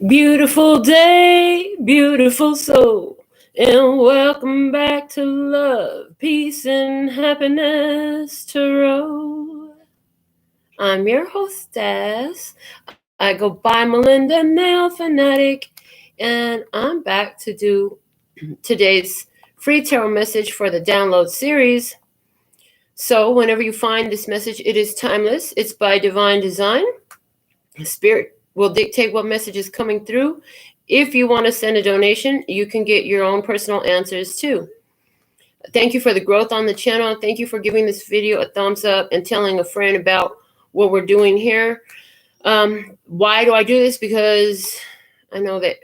Beautiful day, beautiful soul, and welcome back to Love, Peace, and Happiness Tarot. I'm your hostess. I go by Melinda, NailFanatic, and I'm back to do today's free tarot message for the download series. So whenever you find this message, it is timeless. It's by divine design. Spirit will dictate what message is coming through. If you want to send a donation, you can get your own personal answers too. Thank you for the growth on the channel. Thank you for giving this video a thumbs up and telling a friend about what we're doing here. Why do I do this? Because I know that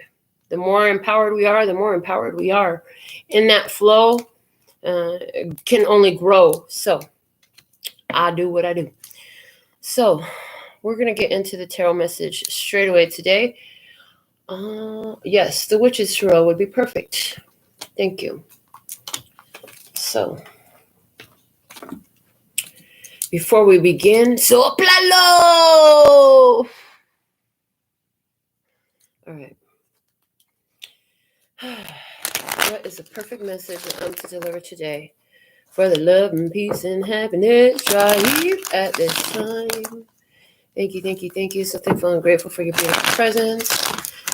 the more empowered we are, the more empowered we are. And that flow can only grow. So I do what I do. So we're going to get into the tarot message straight away today. Yes, the Witch's Tarot would be perfect. Thank you. So, before we begin, soplalo! All right. What is the perfect message that I'm to deliver today for the love and peace and happiness right here at this time? Thank you, thank you, thank you. So thankful and grateful for your beautiful presence.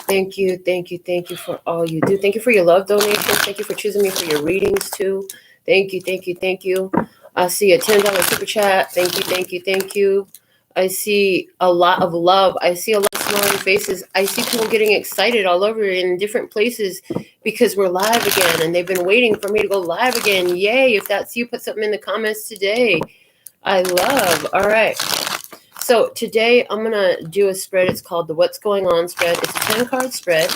Thank you, thank you, thank you for all you do. Thank you for your love donations. Thank you for choosing me for your readings too. Thank you, thank you, thank you. I see a $10 super chat. Thank you, thank you, thank you. I see a lot of love. I see a lot of smiling faces. I see people getting excited all over in different places because we're live again and they've been waiting for me to go live again. Yay, if that's you, put something in the comments today. I love. All right. So today I'm going to do a spread. It's called the What's Going On spread. It's a 10-card spread.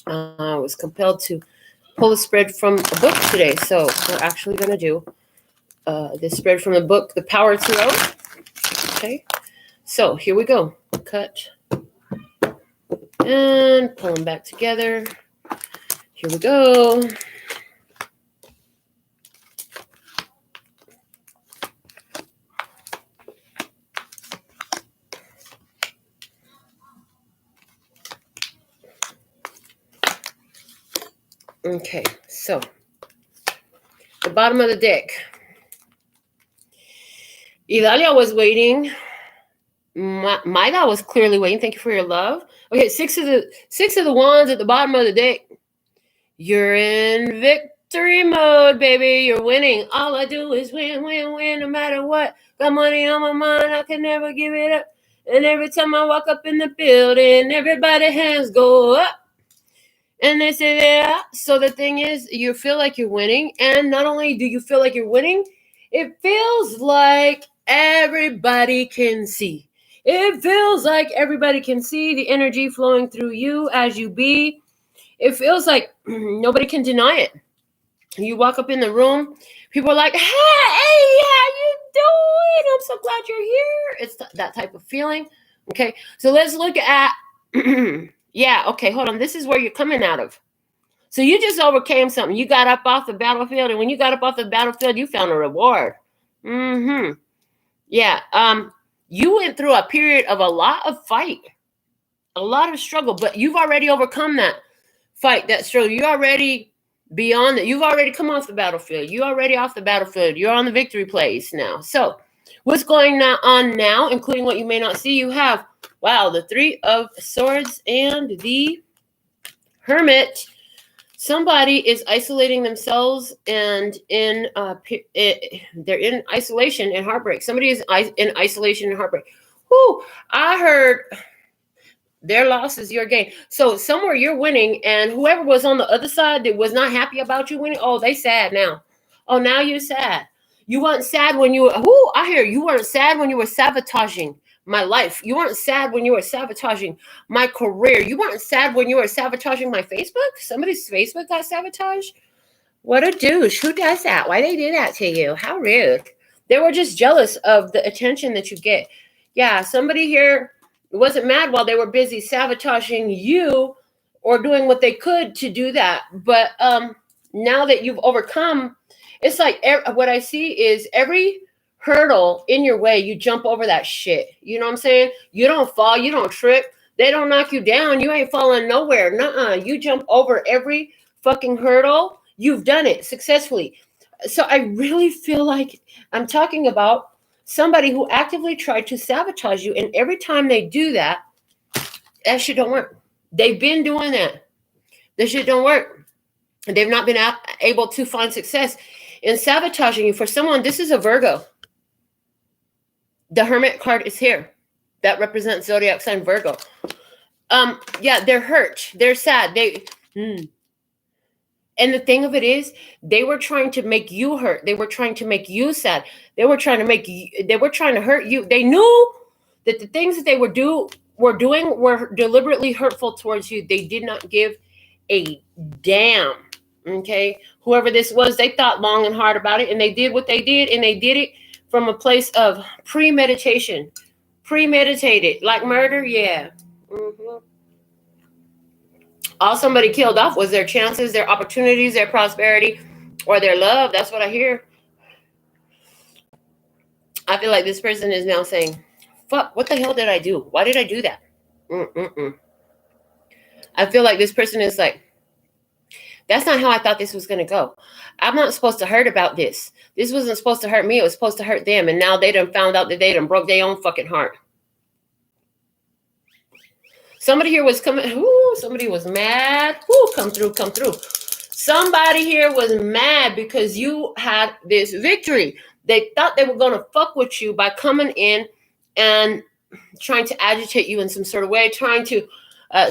I was compelled to pull a spread from a book today. So we're actually going to do this spread from the book, The Power Tarot. Okay. So here we go. Cut. And pull them back together. Here we go. Okay, so the bottom of the deck. Idalia was waiting. Maida was clearly waiting. Thank you for your love. Okay, six of the wands at the bottom of the deck. You're in victory mode, baby. You're winning. All I do is win, win, win, no matter what. Got money on my mind. I can never give it up. And every time I walk up in the building, everybody's hands go up. And they say, yeah. So the thing is, you feel like you're winning. And not only do you feel like you're winning, it feels like everybody can see. It feels like everybody can see the energy flowing through you as you be. It feels like nobody can deny it. You walk up in the room, people are like, hey, how you doing? I'm so glad you're here. It's that type of feeling. Okay, so let's look at... Yeah, okay, hold on. This is where you're coming out of. So you just overcame something. You got up off the battlefield, and when you got up off the battlefield, you found a reward. Yeah, you went through a period of a lot of fight, a lot of struggle, but you've already overcome that fight, that struggle. You're already beyond it. You've already come off the battlefield. You're already off the battlefield. You're on the victory place now. So what's going on now, including what you may not see, you have... Wow, the Three of Swords and the Hermit. Somebody is isolating themselves and they're in isolation and heartbreak. Somebody is in isolation and heartbreak. Whoo, I heard their loss is your gain. So somewhere you're winning, and whoever was on the other side that was not happy about you winning, oh, they sad now. Oh, now you're sad. You weren't sad when you were... Whoo, I hear you weren't sad when you were sabotaging my life. You weren't sad when you were sabotaging my career. You weren't sad when you were sabotaging my Facebook. Somebody's Facebook got sabotaged. What a douche. Who does that? Why they do that to you? How rude. They were just jealous of the attention that you get. Yeah, somebody here wasn't mad while they were busy sabotaging you or doing what they could to do that. But now that you've overcome, it's like what I see is every hurdle in your way, you jump over that shit. You know what I'm saying? You don't fall, you don't trip. They don't knock you down. You ain't falling nowhere. Nuh-uh. You jump over every fucking hurdle. You've done it successfully. So I really feel like I'm talking about somebody who actively tried to sabotage you. And every time they do that, that shit don't work. They've been doing that. This shit don't work. They've not been able to find success in sabotaging you. For someone, this is a Virgo. The Hermit card is here. That represents zodiac sign Virgo. Yeah, they're hurt. They're sad. And the thing of it is, they were trying to make you hurt. They were trying to make you sad. They were trying to hurt you. They knew that the things that they were doing were deliberately hurtful towards you. They did not give a damn. Okay, whoever this was, they thought long and hard about it, and they did what they did, and they did it from a place of premeditation. Premeditated, like murder, yeah. All somebody killed off was their chances, their opportunities, their prosperity, or their love. That's what I hear. I feel like this person is now saying, fuck, what the hell did I do? Why did I do that? I feel like this person is like, that's not how I thought this was going to go. I'm not supposed to hurt about this. This wasn't supposed to hurt me. It was supposed to hurt them. And now they done found out that they done broke their own fucking heart. Somebody here was coming. Ooh, somebody was mad. Ooh, come through. Somebody here was mad because you had this victory. They thought they were going to fuck with you by coming in and trying to agitate you in some sort of way, trying to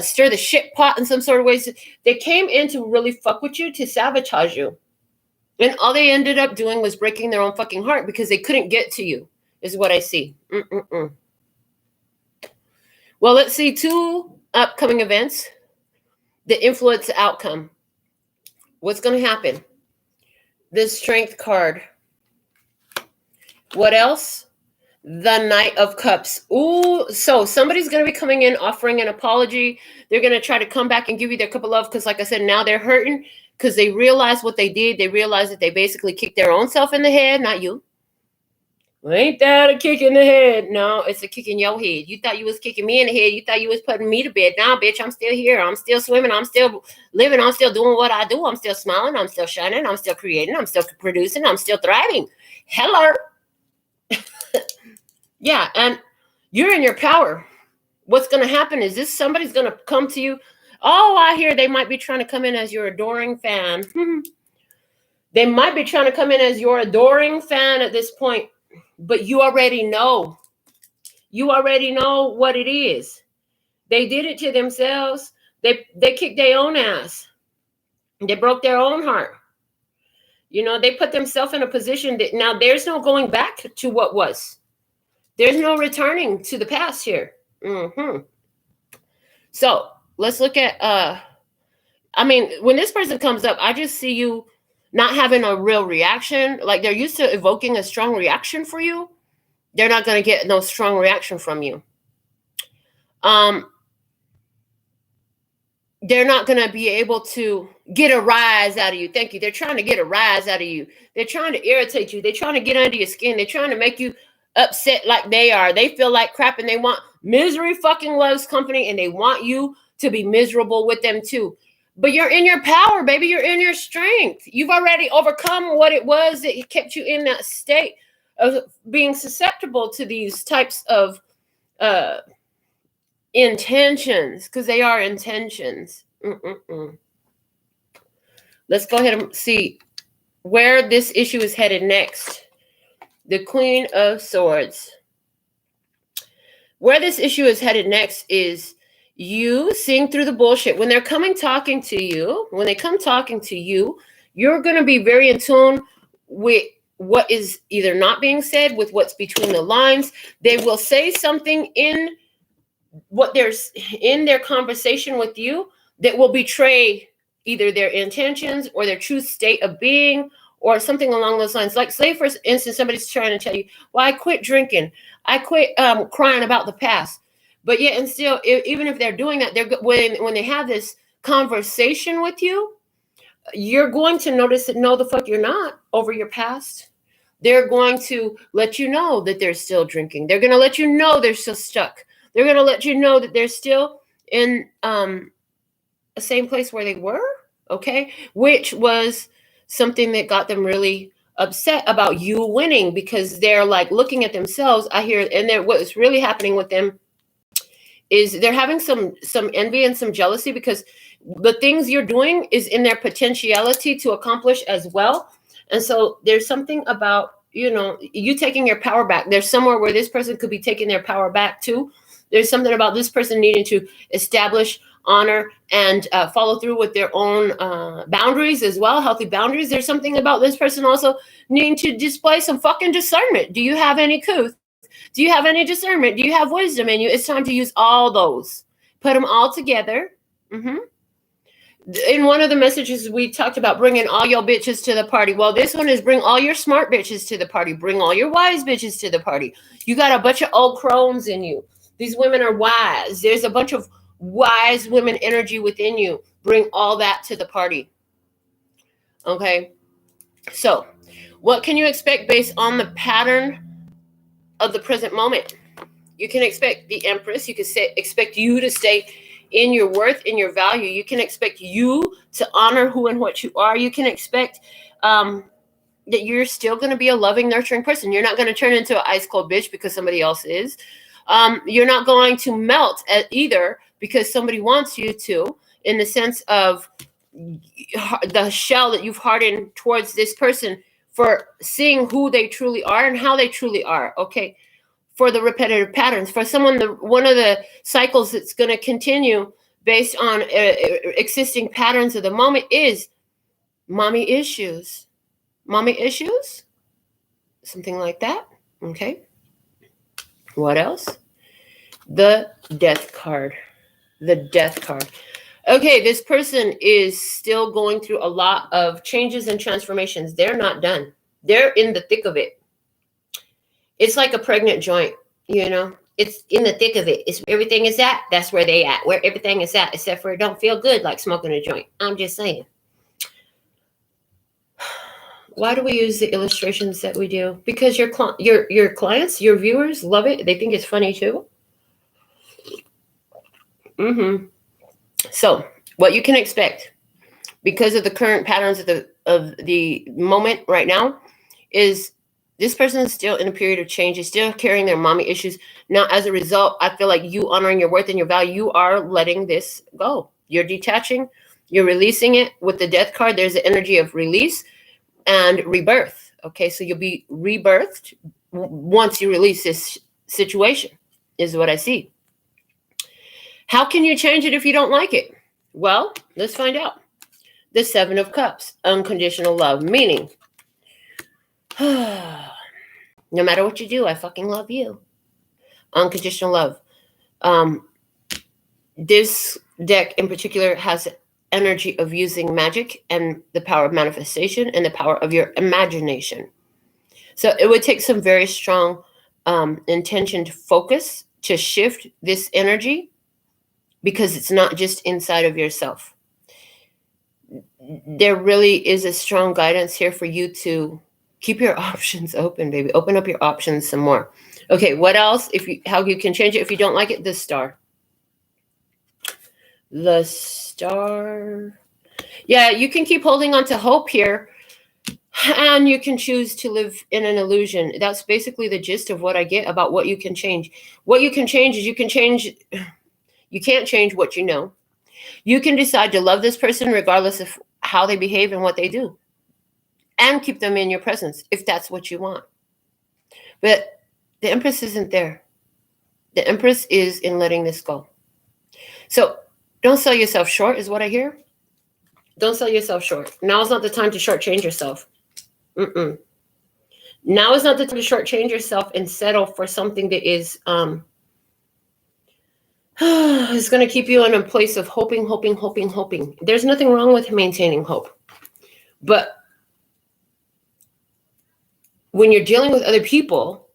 stir the shit pot in some sort of ways. They came in to really fuck with you, to sabotage you. And all they ended up doing was breaking their own fucking heart because they couldn't get to you, is what I see. Well, let's see 2 upcoming events that influence the outcome. What's going to happen? The Strength card. What else? The Knight of Cups. Ooh, so somebody's going to be coming in offering an apology. They're going to try to come back and give you their cup of love because, like I said, now they're hurting because they realized what they did. They realized that they basically kicked their own self in the head, not you. Well, ain't that a kick in the head? No, it's a kick in your head. You thought you was kicking me in the head. You thought you was putting me to bed. Nah, bitch, I'm still here. I'm still swimming. I'm still living. I'm still doing what I do. I'm still smiling. I'm still shining. I'm still creating. I'm still producing. I'm still thriving. Hello. Yeah, and you're in your power. What's going to happen is this: somebody's going to come to you. Oh, I hear they might be trying to come in as your adoring fan. They might be trying to come in as your adoring fan at this point, but you already know. You already know what it is. They did it to themselves. They kicked their own ass. They broke their own heart. You know, they put themselves in a position that now there's no going back to what was. There's no returning to the past here. So let's look at, I mean, when this person comes up, I just see you not having a real reaction. Like they're used to evoking a strong reaction for you. They're not going to get no strong reaction from you. They're not going to be able to get a rise out of you. Thank you. They're trying to get a rise out of you. They're trying to irritate you. They're trying to get under your skin. They're trying to make you upset like they are. They feel like crap and they want misery fucking loves company and they want you to be miserable with them too. But you're in your power, baby. You're in your strength. You've already overcome what it was that kept you in that state of being susceptible to these types of intentions, because they are intentions. Let's go ahead and see where this issue is headed next. The Queen of Swords. Where this issue is headed next is you seeing through the bullshit. When they're coming talking to you, when they come talking to you, you're going to be very in tune with what is either not being said, with what's between the lines. They will say something in what there's in their conversation with you that will betray either their intentions or their true state of being, or something along those lines. Like, say, for instance, somebody's trying to tell you, well, I quit drinking. I quit crying about the past. But yet, and still, even if they're doing that, they're when they have this conversation with you, you're going to notice that, no, the fuck you're not over your past. They're going to let you know that they're still drinking. They're going to let you know they're still stuck. They're going to let you know that they're still in the same place where they were, okay? Which was something that got them really upset about you winning, because they're like looking at themselves. I hear, and what's really happening with them is they're having some envy and some jealousy, because the things you're doing is in their potentiality to accomplish as well. And so there's something about, you taking your power back. There's somewhere where this person could be taking their power back too. There's something about this person needing to establish, honor, and follow through with their own boundaries as well, healthy boundaries. There's something about this person also needing to display some fucking discernment. Do you have any couth? Do you have any discernment? Do you have wisdom in you? It's time to use all those. Put them all together. In one of the messages, we talked about bringing all your bitches to the party. Well, this one is bring all your smart bitches to the party. Bring all your wise bitches to the party. You got a bunch of old crones in you. These women are wise. There's a bunch of wise women energy within you. Bring all that to the party. Okay? So, what can you expect based on the pattern of the present moment? You can expect the Empress. You can expect you to stay in your worth, in your value. You can expect you to honor who and what you are. You can expect that you're still going to be a loving, nurturing person. You're not going to turn into an ice cold bitch because somebody else is. You're not going to melt either because somebody wants you to, in the sense of the shell that you've hardened towards this person for seeing who they truly are and how they truly are. Okay. For the repetitive patterns, for someone, one of the cycles that's going to continue based on existing patterns of the moment is mommy issues. Mommy issues? Something like that. Okay. What else? The Death card. The Death card. Okay, this person is still going through a lot of changes and transformations. They're not done. They're in the thick of it. It's like a pregnant joint, It's in the thick of it. It's everything is at. That's where they at. Where everything is at, except for it don't feel good like smoking a joint. I'm just saying. Why do we use the illustrations that we do? Because your clients, your viewers love it. They think it's funny too. So, what you can expect, because of the current patterns of the moment right now, is this person is still in a period of change. Is still carrying their mommy issues. Now, as a result, I feel like you honoring your worth and your value, you are letting this go. You're detaching. You're releasing it. With the Death card, there's the energy of release and rebirth. Okay, so you'll be rebirthed once you release this situation, is what I see. How can you change it if you don't like it? Well, let's find out. The Seven of Cups, unconditional love, meaning no matter what you do, I fucking love you. Unconditional love. This deck in particular has energy of using magic and the power of manifestation and the power of your imagination. So it would take some very strong intentioned focus to shift this energy, because it's not just inside of yourself. There really is a strong guidance here for you to keep your options open, baby. Open up your options some more. Okay, what else? How you can change it if you don't like it? The Star. The Star. Yeah, you can keep holding on to hope here, and you can choose to live in an illusion. That's basically the gist of what I get about what you can change. What you can change is you can't change what you know. You can decide to love this person regardless of how they behave and what they do, and keep them in your presence if that's what you want. But the Empress isn't there. The Empress is in letting this go. So don't sell yourself short, is what I hear. Don't sell yourself short. Now is not the time to shortchange yourself. Now is not the time to shortchange yourself and settle for something that is going to keep you in a place of hoping. There's nothing wrong with maintaining hope. But when you're dealing with other people,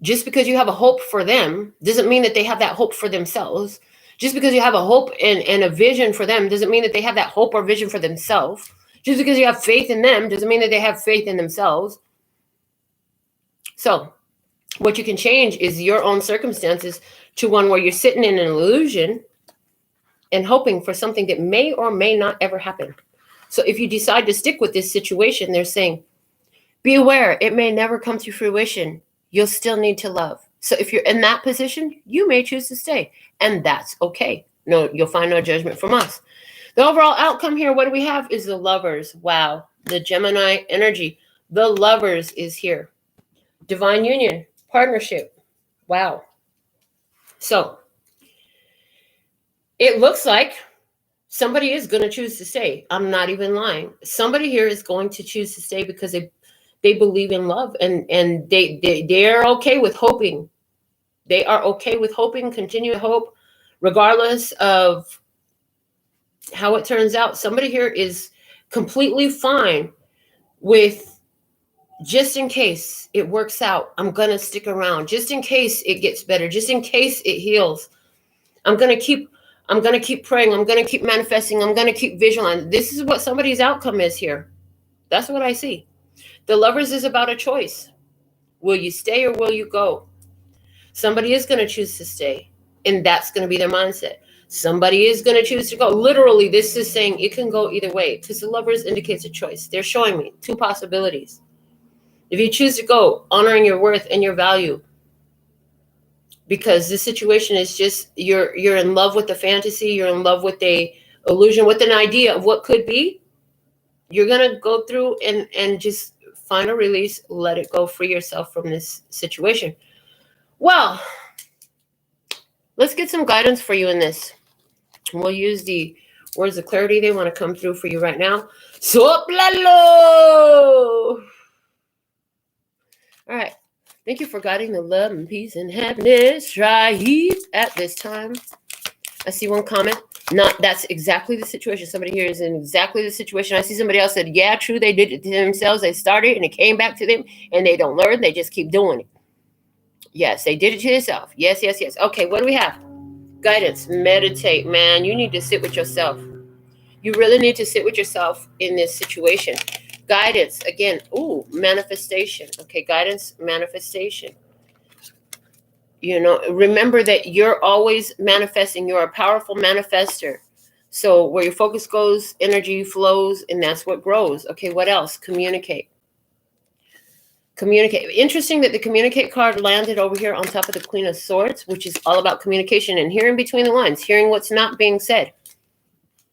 just because you have a hope for them doesn't mean that they have that hope for themselves. Just because you have a hope and a vision for them doesn't mean that they have that hope or vision for themselves. Just because you have faith in them doesn't mean that they have faith in themselves. So what you can change is your own circumstances to one where you're sitting in an illusion and hoping for something that may or may not ever happen. So if you decide to stick with this situation, they're saying, be aware, it may never come to fruition. You'll still need to love. So if you're in that position, you may choose to stay, and that's okay. No, you'll find no judgment from us. The overall outcome here, what do we have, is the Lovers. Wow. The Gemini energy. The Lovers is here. Divine union, partnership. Wow. So it looks like somebody is going to choose to stay. I'm not even lying. Somebody here is going to choose to stay because they believe in love, and they're okay with hoping. They are okay with hoping, continue to hope, regardless of how it turns out. Somebody here is completely fine with, just in case it works out, I'm going to stick around. Just in case it gets better. Just in case it heals. I'm going to keep praying. I'm going to keep manifesting. I'm going to keep visualizing. This is what somebody's outcome is here. That's what I see. The Lovers is about a choice. Will you stay or will you go? Somebody is going to choose to stay, and that's going to be their mindset. Somebody is going to choose to go. Literally, this is saying it can go either way, because the Lovers indicates a choice. They're showing me two possibilities. If you choose to go, honoring your worth and your value, because this situation is just, you're in love with the fantasy, you're in love with the illusion, with an idea of what could be, you're going to go through and just find a release, let it go, free yourself from this situation. Well, let's get some guidance for you in this. We'll use the words of clarity. They want to come through for you right now. Soplalo! All right. Thank you for guiding the love and peace and happiness right at this time. I see one comment. That's exactly the situation. Somebody here is in exactly the situation. I see somebody else said, yeah, true, they did it to themselves. They started and it came back to them, and they don't learn. They just keep doing it. Yes, they did it to themselves. Yes, yes, yes. Okay, what do we have? Guidance. Meditate, man. You need to sit with yourself. You really need to sit with yourself in this situation. Guidance. Again, ooh, manifestation. Okay, guidance, manifestation. You know, remember that you're always manifesting. You're a powerful manifester. So where your focus goes, energy flows, and that's what grows. Okay, what else? Communicate. Communicate. Interesting that the communicate card landed over here on top of the Queen of Swords, which is all about communication and hearing between the lines, hearing what's not being said.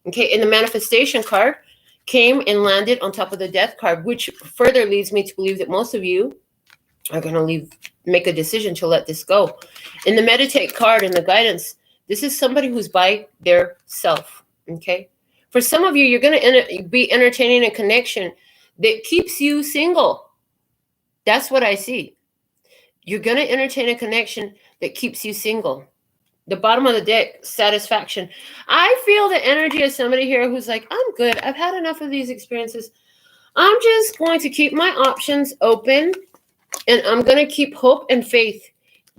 Okay, and the manifestation card came and landed on top of the Death card, which further leads me to believe that most of you are going to make a decision to let this go. In the meditate card and the guidance, this is somebody who's by their self. Okay, for some of you, you're going to be entertaining a connection that keeps you single. That's what I see. You're going to entertain a connection that keeps you single. The bottom of the deck, satisfaction. I feel the energy of somebody here who's like, I'm good. I've had enough of these experiences. I'm just going to keep my options open, and I'm going to keep hope and faith.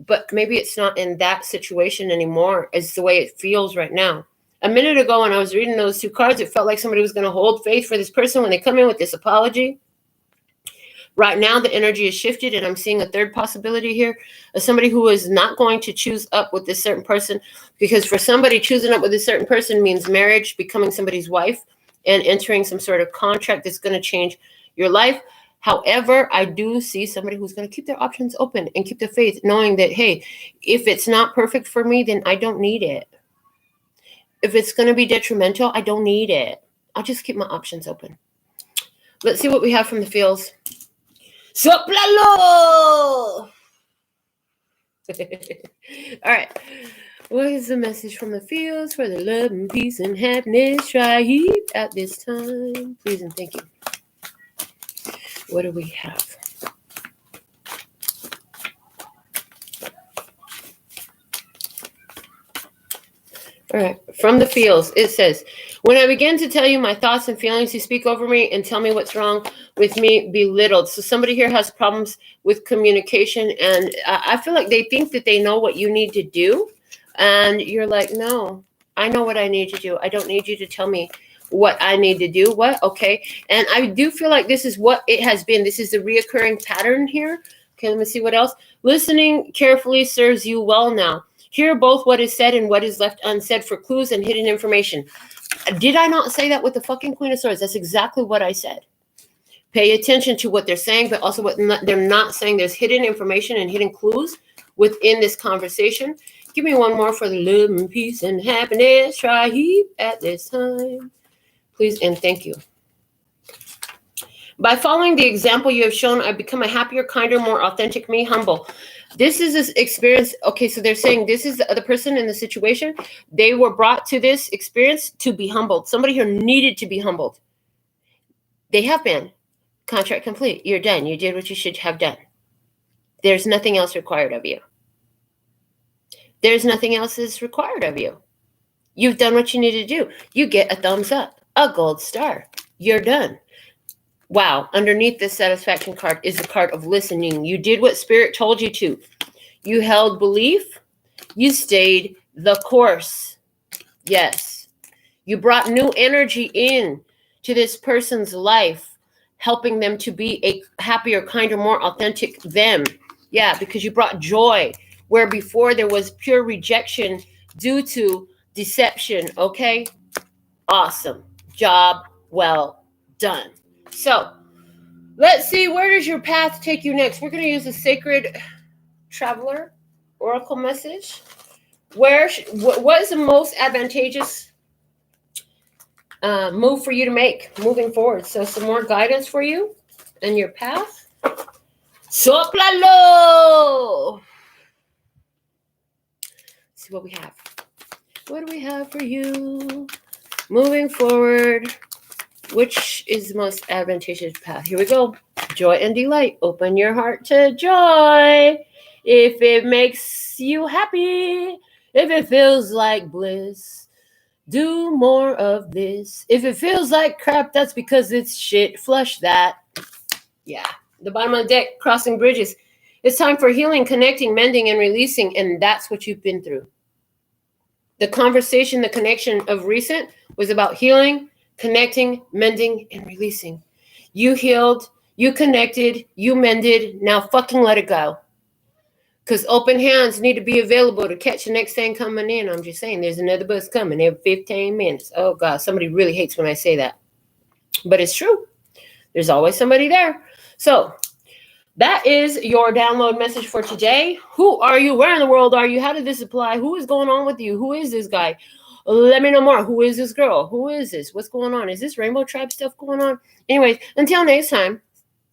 But maybe it's not in that situation anymore. It's the way it feels right now. A minute ago when I was reading those two cards, it felt like somebody was going to hold faith for this person when they come in with this apology. Right now, the energy is shifted, and I'm seeing a third possibility here of somebody who is not going to choose up with this certain person, because for somebody, choosing up with a certain person means marriage, becoming somebody's wife, and entering some sort of contract that's going to change your life. However, I do see somebody who's going to keep their options open and keep the faith, knowing that, hey, if it's not perfect for me, then I don't need it. If it's going to be detrimental, I don't need it. I'll just keep my options open. Let's see what we have from the fields. Soplalo! All right. What is the message from the fields for the love and peace and happiness right at this time? Please and thank you. What do we have? All right. From the fields, it says, when I begin to tell you my thoughts and feelings, you speak over me and tell me what's wrong with me, belittled. So somebody here has problems with communication, and I feel like they think that they know what you need to do. And you're like, no, I know what I need to do. I don't need you to tell me what I need to do. What? Okay. And I do feel like this is what it has been. This is the reoccurring pattern here. Okay, let me see what else. Listening carefully serves you well now. Hear both what is said and what is left unsaid for clues and hidden information. Did I not say that with the fucking Queen of Swords? That's exactly what I said. Pay attention to what they're saying, but also what they're not saying. There's hidden information and hidden clues within this conversation. Give me one more for the love and peace and happiness. Try at this time. Please and thank you. By following the example you have shown, I become a happier, kinder, more authentic me, humble. This is this experience. Okay, so they're saying this is the other person in the situation. They were brought to this experience to be humbled. Somebody here needed to be humbled. They have been. Contract complete. You're done. You did what you should have done. There's nothing else required of you. There's nothing else is required of you. You've done what you need to do. You get a thumbs up, a gold star. You're done. Wow. Underneath this satisfaction card is the card of listening. You did what Spirit told you to. You held belief. You stayed the course. Yes. You brought new energy in to this person's life, helping them to be a happier, kinder, more authentic them. Yeah, because you brought joy where before there was pure rejection due to deception. Okay? Awesome. Job well done. So, let's see, where does your path take you next? We're going to use a Sacred Traveler Oracle message. What is the most advantageous move for you to make moving forward? So some more guidance for you and your path. Soplalo! Let's see what we have. What do we have for you moving forward? Which is the most advantageous path? Here we go. Joy and delight. Open your heart to joy. If it makes you happy, if it feels like bliss, do more of this. If it feels like crap, that's because it's shit. Flush that. Yeah. The bottom of the deck, crossing bridges. It's time for healing, connecting, mending, and releasing. And that's what you've been through. The conversation, the connection of recent was about healing, connecting, mending, and releasing. You healed, you connected, you mended. Now fucking let it go. Because open hands need to be available to catch the next thing coming in. I'm just saying, there's another bus coming every 15 minutes. Oh, God, somebody really hates when I say that. But it's true. There's always somebody there. So that is your download message for today. Who are you? Where in the world are you? How did this apply? Who is going on with you? Who is this guy? Let me know more. Who is this girl? Who is this? What's going on? Is this Rainbow Tribe stuff going on? Anyways, until next time,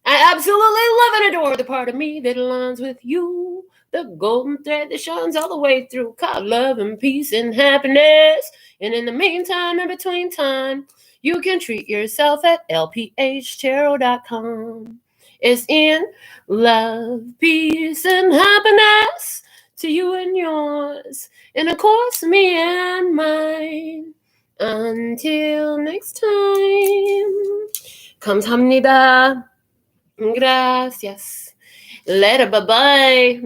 I absolutely love and adore the part of me that aligns with you. The golden thread that shines all the way through. God, love and peace and happiness. And in the meantime, in between time, you can treat yourself at LPHtarot.com. It's in love, peace, and happiness to you and yours. And of course, me and mine. Until next time. Kamsahamnida. Gracias. Later, bye-bye.